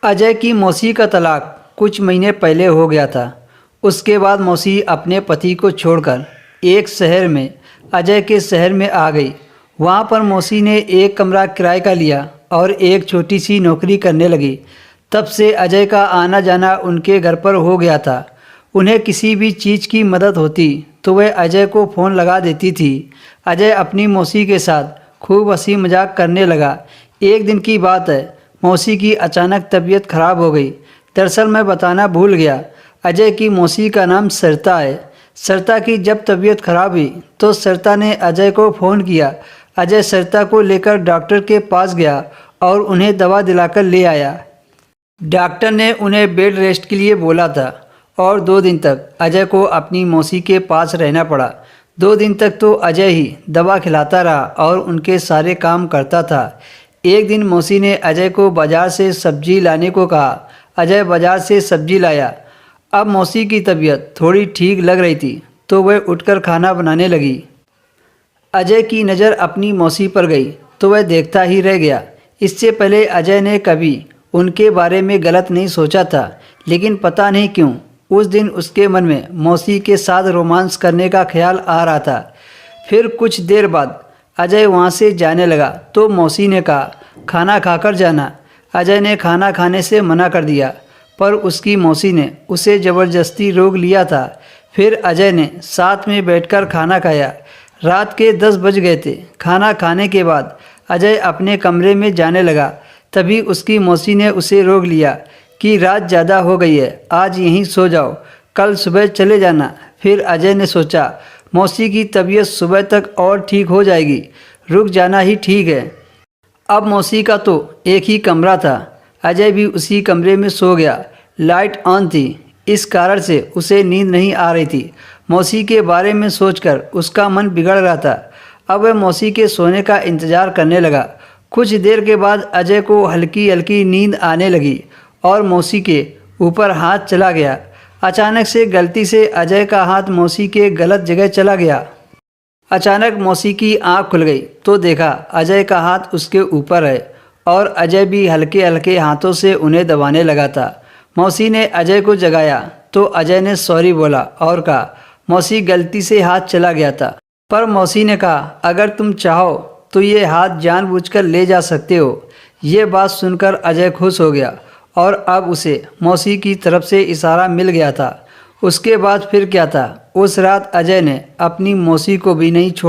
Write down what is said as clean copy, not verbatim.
अजय की मौसी का तलाक कुछ महीने पहले हो गया था। उसके बाद मौसी अपने पति को छोड़कर एक शहर में अजय के शहर में आ गई। वहाँ पर मौसी ने एक कमरा किराए का लिया और एक छोटी सी नौकरी करने लगी। तब से अजय का आना जाना उनके घर पर हो गया था। उन्हें किसी भी चीज़ की मदद होती तो वह अजय को फ़ोन लगा देती थी। अजय अपनी मौसी के साथ खूब हंसी मजाक करने लगा। एक दिन की बात है, मौसी की अचानक तबीयत खराब हो गई। दरअसल मैं बताना भूल गया, अजय की मौसी का नाम सरिता है। सरिता की जब तबीयत खराब हुई तो सरिता ने अजय को फ़ोन किया। अजय सरिता को लेकर डॉक्टर के पास गया और उन्हें दवा दिलाकर ले आया। डॉक्टर ने उन्हें बेड रेस्ट के लिए बोला था और 2 दिन तक अजय को अपनी मौसी के पास रहना पड़ा। 2 दिन तक तो अजय ही दवा खिलाता रहा और उनके सारे काम करता था। एक दिन मौसी ने अजय को बाज़ार से सब्जी लाने को कहा। अजय बाज़ार से सब्जी लाया। अब मौसी की तबीयत थोड़ी ठीक लग रही थी तो वह उठकर खाना बनाने लगी। अजय की नज़र अपनी मौसी पर गई तो वह देखता ही रह गया। इससे पहले अजय ने कभी उनके बारे में गलत नहीं सोचा था, लेकिन पता नहीं क्यों उस दिन उसके मन में मौसी के साथ रोमांस करने का ख्याल आ रहा था। फिर कुछ देर बाद अजय वहाँ से जाने लगा तो मौसी ने कहा, खाना खाकर जाना। अजय ने खाना खाने से मना कर दिया, पर उसकी मौसी ने उसे ज़बरदस्ती रोक लिया था। फिर अजय ने साथ में बैठकर खाना खाया। रात के 10 बज गए थे। खाना खाने के बाद अजय अपने कमरे में जाने लगा। तभी उसकी मौसी ने उसे रोक लिया कि रात ज़्यादा हो गई है, आज यहीं सो जाओ, कल सुबह चले जाना। फिर अजय ने सोचा मौसी की तबीयत सुबह तक और ठीक हो जाएगी, रुक जाना ही ठीक है। अब मौसी का तो एक ही कमरा था। अजय भी उसी कमरे में सो गया। लाइट ऑन थी, इस कारण से उसे नींद नहीं आ रही थी। मौसी के बारे में सोचकर उसका मन बिगड़ रहा था। अब वह मौसी के सोने का इंतज़ार करने लगा। कुछ देर के बाद अजय को हल्की हल्की नींद आने लगी और मौसी के ऊपर हाथ चला गया। अचानक से गलती से अजय का हाथ मौसी के गलत जगह चला गया। अचानक मौसी की आंख खुल गई तो देखा अजय का हाथ उसके ऊपर है और अजय भी हल्के हल्के हाथों से उन्हें दबाने लगा था। मौसी ने अजय को जगाया तो अजय ने सॉरी बोला और कहा मौसी गलती से हाथ चला गया था। पर मौसी ने कहा अगर तुम चाहो तो ये हाथ जानबूझकर ले जा सकते हो। ये बात सुनकर अजय खुश हो गया और अब उसे मौसी की तरफ से इशारा मिल गया था। उसके बाद फिर क्या था, उस रात अजय ने अपनी मौसी को भी नहीं छोड़ा।